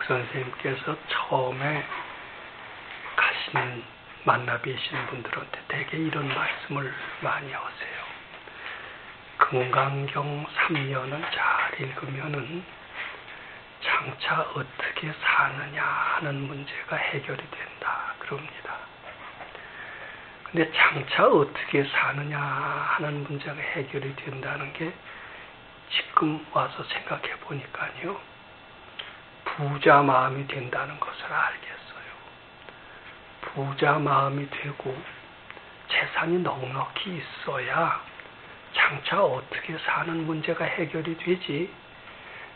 백선생님께서 처음에 가신 만나 뵈시는 분들한테 대개 이런 말씀을 많이 하세요. 금강경 3년을 잘 읽으면은 장차 어떻게 사느냐 하는 문제가 해결이 된다 그럽니다. 근데 장차 어떻게 사느냐 하는 문제가 해결이 된다는 게 지금 와서 생각해 보니까요, 부자 마음이 된다는 것을 알겠어요. 부자 마음이 되고 재산이 넉넉히 있어야 장차 어떻게 사는 문제가 해결이 되지,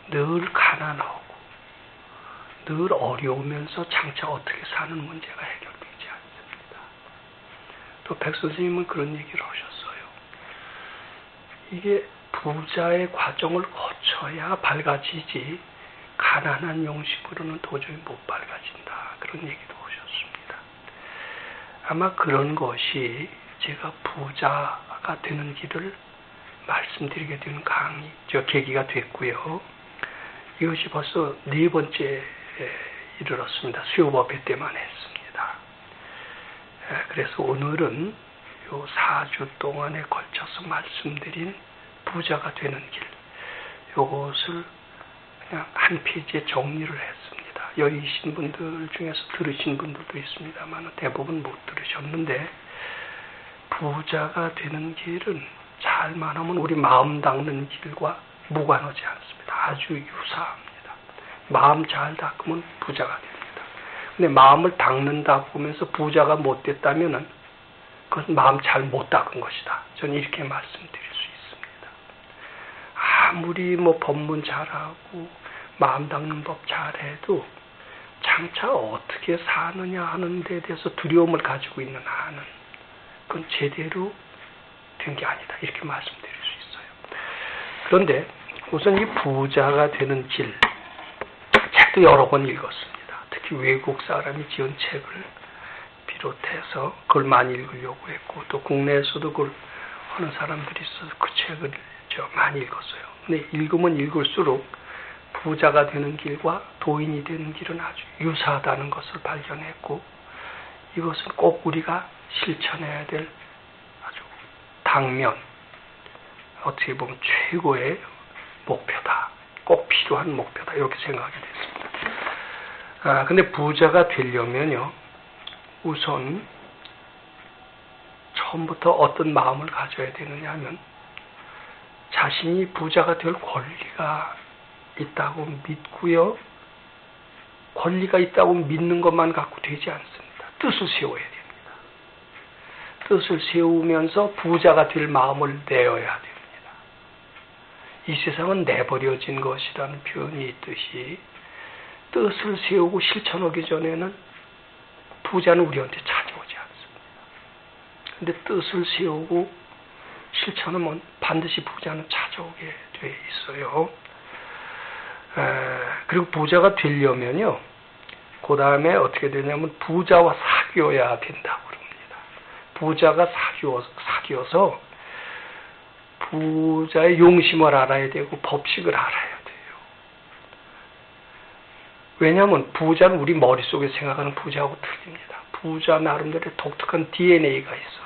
늘 가난하고 늘 어려우면서 장차 어떻게 사는 문제가 해결되지 않습니다. 또 백선생님은 그런 얘기를 하셨어요. 이게 부자의 과정을 거쳐야 밝아지지 가난한 용심으로는 도저히 못 밝아진다, 그런 얘기도 하셨습니다. 아마 그런 것이 제가 부자가 되는 길을 말씀드리게 되는 계기가 됐고요. 이것이 벌써 4번째 이르렀습니다. 수요법회 때만 했습니다. 그래서 오늘은 요 4주 동안에 걸쳐서 말씀드린 부자가 되는 길, 요것을 그냥 한 페이지에 정리를 했습니다. 여기 계신 분들 중에서 들으신 분들도 있습니다만 대부분 못 들으셨는데, 부자가 되는 길은 잘만 하면 우리 마음 닦는 길과 무관하지 않습니다. 아주 유사합니다. 마음 잘 닦으면 부자가 됩니다. 근데 마음을 닦는다고 하면서 부자가 못 됐다면은 그건 마음 잘 못 닦은 것이다. 저는 이렇게 말씀드릴 수 있습니다. 아무리 법문 잘하고 마음 닦는 법 잘해도 장차 어떻게 사느냐 하는 데 대해서 두려움을 가지고 있는 한은 그건 제대로 된 게 아니다, 이렇게 말씀드릴 수 있어요. 그런데 우선 이 부자가 되는 길, 책도 여러 권 읽었습니다. 특히 외국 사람이 지은 책을 비롯해서 그걸 많이 읽으려고 했고, 또 국내에서도 그걸 하는 사람들이 있어서 그 책을 많이 읽었어요. 근데 읽으면 읽을수록 부자가 되는 길과 도인이 되는 길은 아주 유사하다는 것을 발견했고, 이것은 꼭 우리가 실천해야 될 아주 당면, 어떻게 보면 최고의 목표다, 꼭 필요한 목표다, 이렇게 생각이 됐습니다. 근데 부자가 되려면요, 우선 처음부터 어떤 마음을 가져야 되느냐 하면, 자신이 부자가 될 권리가 있다고 믿고요, 권리가 있다고 믿는 것만 갖고 되지 않습니다. 뜻을 세워야 됩니다. 뜻을 세우면서 부자가 될 마음을 내어야 됩니다. 이 세상은 내버려진 것이라는 표현이 있듯이 뜻을 세우고 실천하기 전에는 부자는 우리한테 찾아오지 않습니다. 근데 뜻을 세우고 실천하면 반드시 부자는 찾아오게 돼 있어요. 그리고 부자가 되려면요, 그 다음에 어떻게 되냐면 부자와 사귀어야 된다고 그럽니다. 부자가 사귀어서 부자의 용심을 알아야 되고 법칙을 알아야 돼요. 왜냐하면 부자는 우리 머릿속에 생각하는 부자하고 틀립니다. 부자 나름대로의 독특한 DNA가 있어요.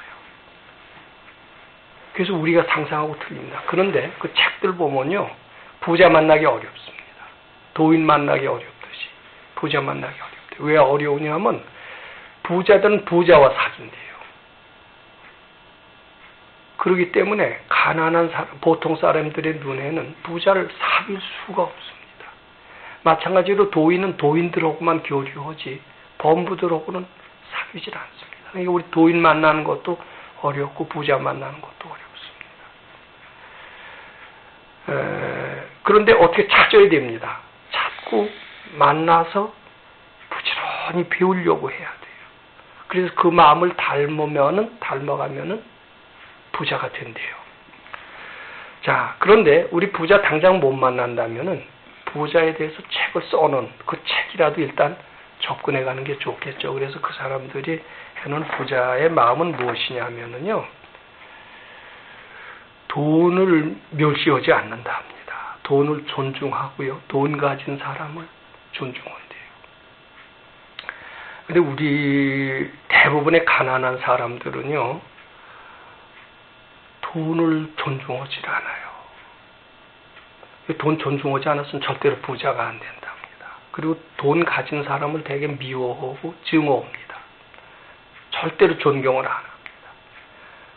그래서 우리가 상상하고 틀립니다. 그런데 그 책들 보면요, 부자 만나기 어렵습니다. 도인 만나기 어렵듯이 부자 만나기 어렵대요. 왜 어려우냐면 부자들은 부자와 사귄대요. 그렇기 때문에 가난한 보통 사람들의 눈에는 부자를 사귈 수가 없습니다. 마찬가지로 도인은 도인들하고만 교류하지 범부들하고는 사귀질 않습니다. 그러니까 우리 도인 만나는 것도 어렵고 부자 만나는 것도 어렵습니다. 그런데 어떻게 찾아야 됩니다. 찾고 만나서 부지런히 배우려고 해야 돼요. 그래서 그 마음을 닮아가면은 부자가 된대요. 자, 그런데 우리 부자 당장 못 만난다면은 부자에 대해서 책을 써놓은 그 책이라도 일단 접근해 가는 게 좋겠죠. 그래서 그 사람들이 해놓은 부자의 마음은 무엇이냐면은요, 돈을 멸시하지 않는다 합니다. 돈을 존중하고요, 돈 가진 사람을 존중한대요. 근데 우리 대부분의 가난한 사람들은요, 돈을 존중하지 않아요. 돈 존중하지 않았으면 절대로 부자가 안 된답니다. 그리고 돈 가진 사람을 되게 미워하고 증오합니다. 절대로 존경을 안 합니다.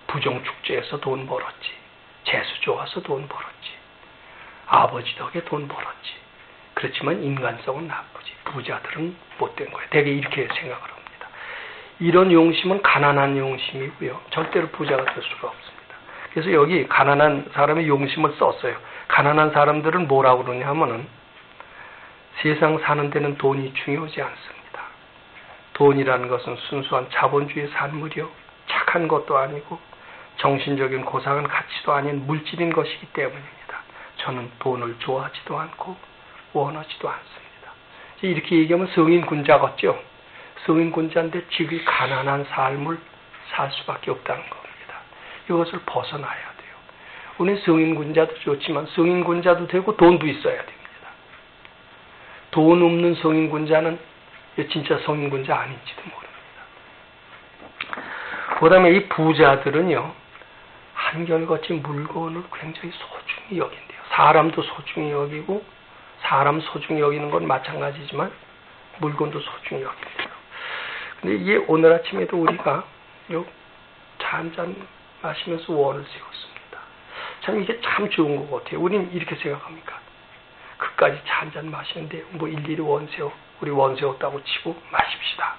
부정축제에서 돈 벌었지. 재수 좋아서 돈 벌었지. 아버지 덕에 돈 벌었지. 그렇지만 인간성은 나쁘지. 부자들은 못된 거예요. 되게 이렇게 생각을 합니다. 이런 용심은 가난한 용심이고요. 절대로 부자가 될 수가 없습니다. 그래서 여기 가난한 사람의 용심을 썼어요. 가난한 사람들은 뭐라고 그러냐 하면은 세상 사는 데는 돈이 중요하지 않습니다. 돈이라는 것은 순수한 자본주의 산물이요. 착한 것도 아니고 정신적인 고상한 가치도 아닌 물질인 것이기 때문입니다. 저는 돈을 좋아하지도 않고 원하지도 않습니다. 이렇게 얘기하면 성인군자 같죠? 성인군자인데 지극히 가난한 삶을 살 수밖에 없다는 겁니다. 이것을 벗어나야 돼요. 우리는 성인군자도 좋지만 성인군자도 되고 돈도 있어야 됩니다. 돈 없는 성인군자는 진짜 성인군자 아닌지도 모릅니다. 그 다음에 이 부자들은요, 한결같이 물건을 굉장히 소중히 여긴대요. 사람도 소중히 여기고, 사람 소중히 여기는 건 마찬가지지만, 물건도 소중히 여긴대요. 근데 이게 오늘 아침에도 우리가 요 차 한 잔 마시면서 원을 세웠습니다. 참 이게 참 좋은 것 같아요. 우리는 이렇게 생각합니까? 그까지 차 한 잔 마시는데 뭐 일일이 원 세워, 우리 원 세웠다고 치고 마십시다.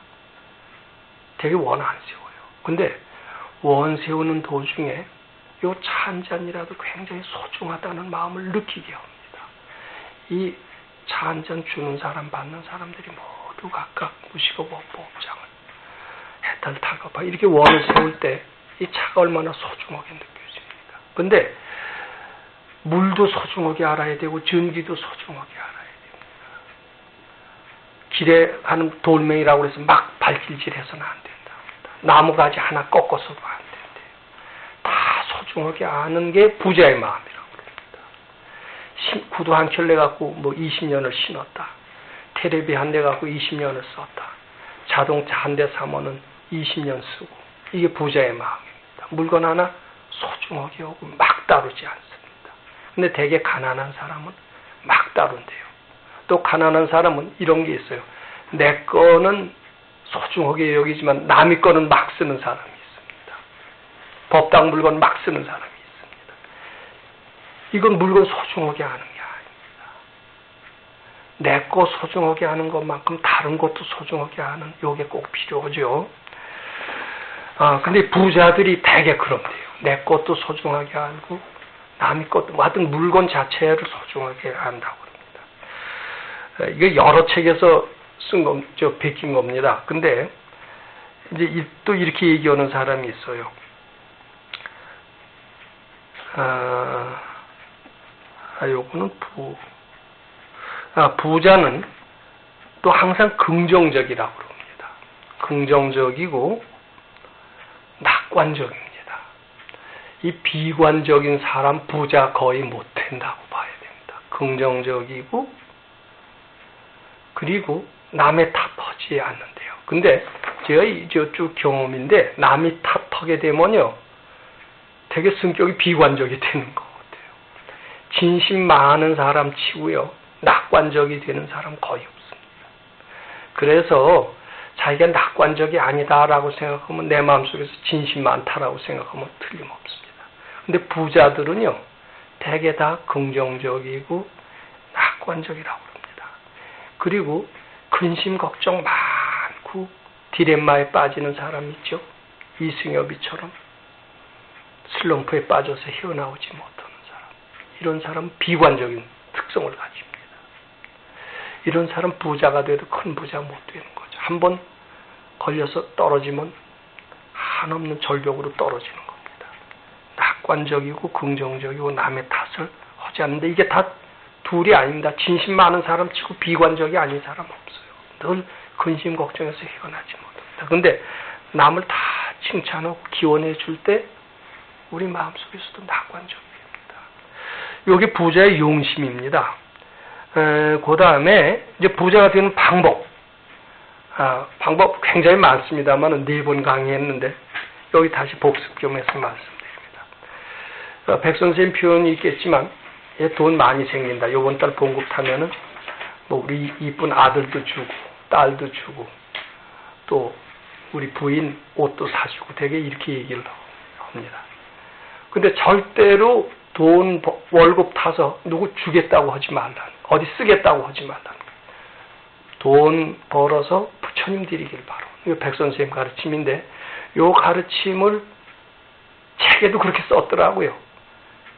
되게 원 안 세워요. 근데 원 세우는 도중에 요 차 한 잔이라도 굉장히 소중하다는 마음을 느끼게 합니다. 이 차 한 잔 주는 사람, 받는 사람들이 모두 각각 무식하고 법장을 해탈 타가봐 이렇게 원을 세울 때 이 차가 얼마나 소중하게 느껴집니까? 근데 물도 소중하게 알아야 되고 전기도 소중하게 알아야 됩니다. 길에 가는 돌멩이라고 해서 막 발길질해서는 안 된다. 나무가지 하나 꺾어서도 안 된대요. 다 소중하게 아는 게 부자의 마음이라고 그럽니다. 구두 한 켤레 갖고 뭐 20년을 신었다. 테레비 한 대 갖고 20년을 썼다. 자동차 한 대 사면은 20년 쓰고. 이게 부자의 마음입니다. 물건 하나 소중하게 하고 막 다루지 않습니다. 근데 되게 가난한 사람은 막 다룬대요. 또 가난한 사람은 이런 게 있어요. 내 거는 소중하게 여기지만 남의 거는 막 쓰는 사람이 있습니다. 법당 물건 막 쓰는 사람이 있습니다. 이건 물건 소중하게 하는 게 아닙니다. 내 거 소중하게 하는 것만큼 다른 것도 소중하게 하는 요게 꼭 필요하죠. 근데 부자들이 되게 그런데요. 내 것도 소중하게 알고 남의 것도 하여튼 물건 자체를 소중하게 한다고 합니다. 이게 여러 책에서 베낀 겁니다. 근데 이제 또 이렇게 얘기하는 사람이 있어요. 요거는 부자는 또 항상 긍정적이라고 그럽니다. 긍정적이고 낙관적입니다. 이 비관적인 사람 부자 거의 못 된다고 봐야 됩니다. 긍정적이고 그리고 남의 탓하지 않는데요. 근데 제가 이쪽 경험인데 남이 탓하게 되면요 되게 성격이 비관적이 되는 것 같아요. 진심 많은 사람 치고요 낙관적이 되는 사람 거의 없습니다. 그래서 자기가 낙관적이 아니다라고 생각하면 내 마음속에서 진심 많다라고 생각하면 틀림없습니다. 근데 부자들은요 대개 다 긍정적이고 낙관적이라고 합니다. 그리고 근심 걱정 많고 디레마에 빠지는 사람 있죠. 이승엽이처럼 슬럼프에 빠져서 헤어나오지 못하는 사람. 이런 사람은 비관적인 특성을 가집니다. 이런 사람 부자가 돼도 큰 부자 못 되는 거죠. 한번 걸려서 떨어지면 한없는 절벽으로 떨어지는 겁니다. 낙관적이고 긍정적이고 남의 탓을 하지 않는데 이게 다 둘이 아닙니다. 진심 많은 사람 치고 비관적이 아닌 사람 없어요. 늘 근심 걱정해서 헤어나지 못합니다. 그런데 남을 다 칭찬하고 기원해 줄 때 우리 마음속에서도 낙관적입니다. 이게 부자의 용심입니다. 그 다음에 이제 부자가 되는 방법. 방법 굉장히 많습니다만 4번 강의했는데 여기 다시 복습 좀 해서 말씀드립니다. 백 선생님 표현이 있겠지만 돈 많이 생긴다. 요번 달 봉급 타면은 뭐 우리 이쁜 아들도 주고 딸도 주고 또 우리 부인 옷도 사주고 되게 이렇게 얘기를 합니다. 근데 절대로 돈 월급 타서 누구 주겠다고 하지 말라는, 어디 쓰겠다고 하지 말라는 거예요. 돈 벌어서 부처님 드리길 바라. 이거 백 선생님 가르침인데 요 가르침을 책에도 그렇게 썼더라고요.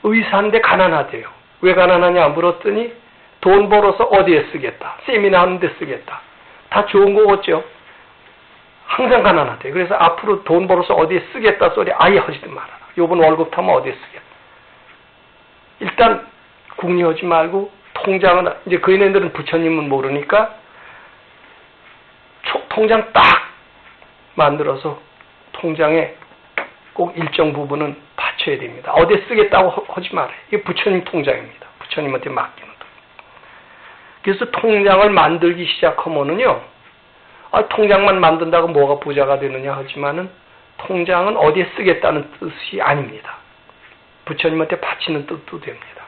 의사인데 가난하대요. 왜 가난하냐 물었더니 돈 벌어서 어디에 쓰겠다. 세미나 하는데 쓰겠다. 다 좋은 거겠죠. 항상 가난하대요. 그래서 앞으로 돈 벌어서 어디에 쓰겠다 소리 아예 하지도 말아라. 요번 월급 타면 어디에 쓰겠다. 일단 궁리하지 말고 통장은 이제 그인들은 부처님은 모르니까 통장 딱 만들어서 통장에 꼭 일정 부분은 받쳐야 됩니다. 어디에 쓰겠다고 하지 말아요. 이게 부처님 통장입니다. 부처님한테 맡기는 돈. 그래서 통장을 만들기 시작하면은요, 통장만 만든다고 뭐가 부자가 되느냐 하지만은 통장은 어디에 쓰겠다는 뜻이 아닙니다. 부처님한테 바치는 뜻도 됩니다.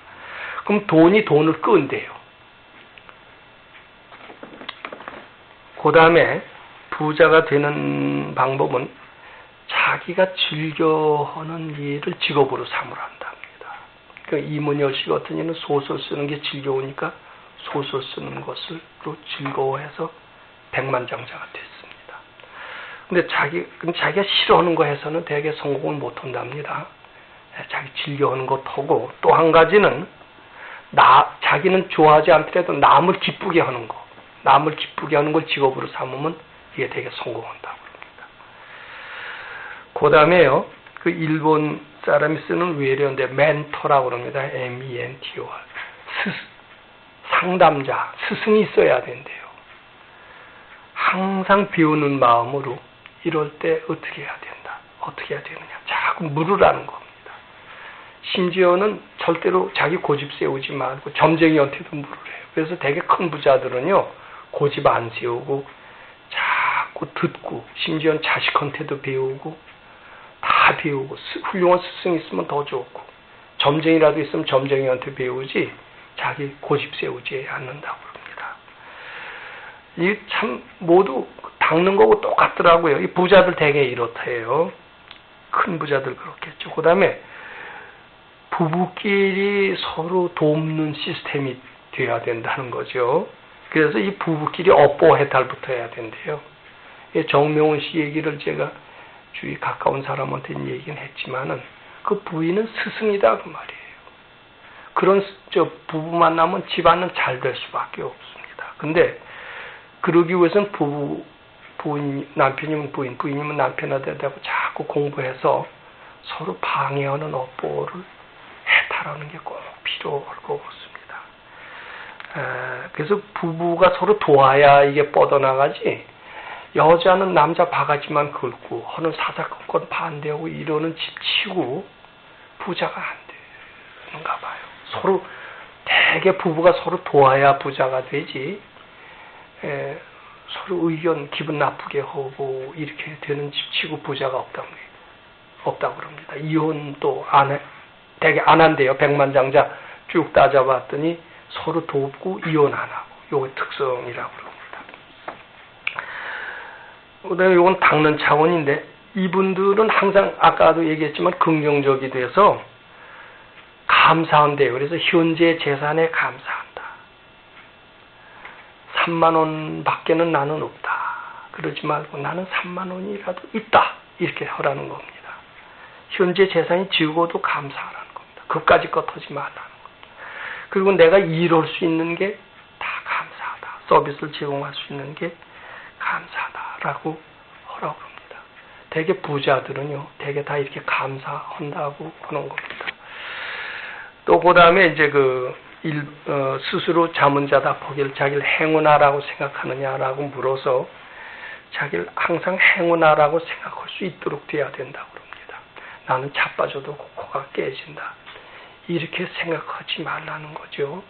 그럼 돈이 돈을 끈대요. 그 다음에 부자가 되는 방법은 자기가 즐겨하는 일을 직업으로 삼으라 한답니다. 그러니까 이문열 씨 같은 이는 소설 쓰는 게 즐거우니까 소설 쓰는 것으로 즐거워해서 백만장자가 됐습니다. 근데 자기가 싫어하는 거 해서는 되게 성공을 못 한답니다. 자기 즐겨하는 것 하고 또 한 가지는 자기는 좋아하지 않더라도 남을 기쁘게 하는 거, 남을 기쁘게 하는 걸 직업으로 삼으면 이게 되게 성공한다고 합니다. 그 다음에요, 그 일본 사람이 쓰는 외래어인데 멘토라고 합니다. M-E-N-T-O-R. 상담자, 스승이 있어야 된대요. 항상 배우는 마음으로 이럴 때 어떻게 해야 된다. 어떻게 해야 되느냐. 자꾸 물으라는 겁니다. 심지어는 절대로 자기 고집 세우지 말고 점쟁이한테도 물으래요. 그래서 되게 큰 부자들은요, 고집 안 세우고 자꾸 듣고 심지어는 자식한테도 배우고 다 배우고 훌륭한 스승 있으면 더 좋고 점쟁이라도 있으면 점쟁이한테 배우지 자기 고집 세우지 않는다고 합니다. 이 참 모두 닦는 거고 똑같더라고요. 이 부자들 되게 이렇대요. 큰 부자들 그렇겠죠. 그 다음에 부부끼리 서로 돕는 시스템이 돼야 된다는 거죠. 그래서 이 부부끼리 업보해달부터 해야 된대요. 정명훈 씨 얘기를 제가 주위 가까운 사람한테 얘기는 했지만은 그 부인은 스승이다 그 말이에요. 그런 부부 만나면 집안은 잘 될 수밖에 없습니다. 근데 그러기 위해서는 부인, 남편이면 부인, 부인이면 남편한테 대고 자꾸 공부해서 서로 방해하는 업보를 해탈하는 게 꼭 필요할 것 같습니다. 그래서 부부가 서로 도와야 이게 뻗어나가지, 여자는 남자 바가지만 긁고 하는 사사건건 반대하고 이러는 집 치고 부자가 안 되는가 봐요. 서로 대개 부부가 서로 도와야 부자가 되지, 서로 의견 기분 나쁘게 하고 이렇게 되는 집 치고 부자가 없다고 그럽니다. 이혼도 되게 안 한대요. 백만장자 쭉 따져봤더니 서로 돕고 이혼 안 하고, 요게 특성이라고 그럽니다. 그다음에 이건 닦는 차원인데, 이분들은 항상 아까도 얘기했지만 긍정적이 돼서 감사한대요. 그래서 현재 재산에 감사한다. 3만 원 밖에는 나는 없다. 그러지 말고 나는 3만 원이라도 있다. 이렇게 하라는 겁니다. 현재 재산이 적어도 감사하라는 겁니다. 그까지 것 하지 말라는 겁니다. 그리고 내가 일할 수 있는 게 다 감사하다. 서비스를 제공할 수 있는 게 감사하다라고 하라고 합니다. 되게 부자들은요, 되게 다 이렇게 감사한다고 하는 겁니다. 또 그 다음에 이제 스스로 자문자다 보기를 자기를 행운아라고 생각하느냐라고 물어서 자기를 항상 행운아라고 생각할 수 있도록 돼야 된다고 합니다. 나는 자빠져도 코가 깨진다. 이렇게 생각하지 말라는 거죠.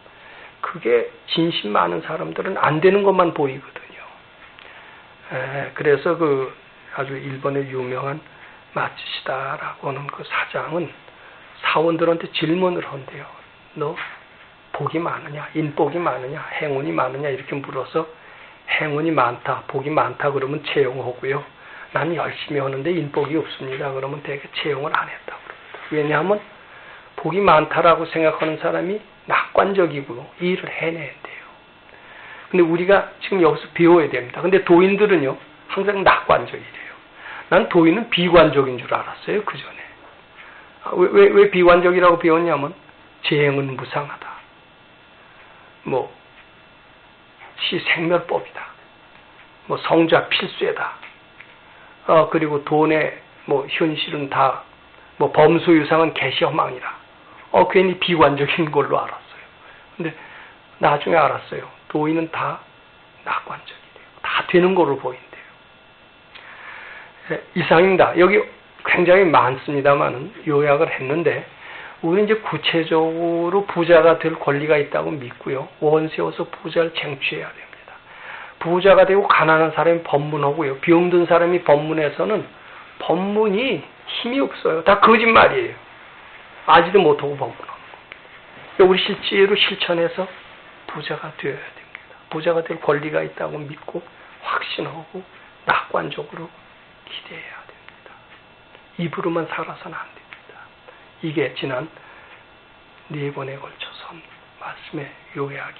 그게 진심 많은 사람들은 안 되는 것만 보이거든요. 그래서 그 아주 일본의 유명한 마츠시다라고 하는 그 사장은 사원들한테 질문을 한대요. 너 복이 많으냐, 인복이 많으냐, 행운이 많으냐 이렇게 물어서 행운이 많다, 복이 많다 그러면 채용하고요. 나는 열심히 하는데 인복이 없습니다. 그러면 되게 채용을 안 했다고 그럽니다. 왜냐하면 복이 많다라고 생각하는 사람이 낙관적이고 일을 해내야 돼요. 근데 우리가 지금 여기서 배워야 됩니다. 근데 도인들은요, 항상 낙관적이래요. 난 도인은 비관적인 줄 알았어요, 그 전에. 왜 비관적이라고 배웠냐면, 재행은 무상하다. 시생멸법이다. 성자 필수다. 그리고 돈의 현실은 다, 범소유상은 개시허망이라. 괜히 비관적인 걸로 알았어요. 근데 나중에 알았어요. 도인은 다 낙관적이래요. 다 되는 거로 보인대요. 이상입니다. 여기 굉장히 많습니다만 요약을 했는데, 우리는 이제 구체적으로 부자가 될 권리가 있다고 믿고요. 원 세워서 부자를 쟁취해야 됩니다. 부자가 되고 가난한 사람이 법문하고요. 병든 사람이 법문해서는 법문이 힘이 없어요. 다 거짓말이에요. 아지도 못하고 법문하는 겁니다. 우리 실제로 실천해서 부자가 되어야 됩니다. 부자가 될 권리가 있다고 믿고 확신하고 낙관적으로 기대해야 됩니다. 입으로만 살아서는 안 됩니다. 이게 지난 4번에 걸쳐서 말씀의 요약이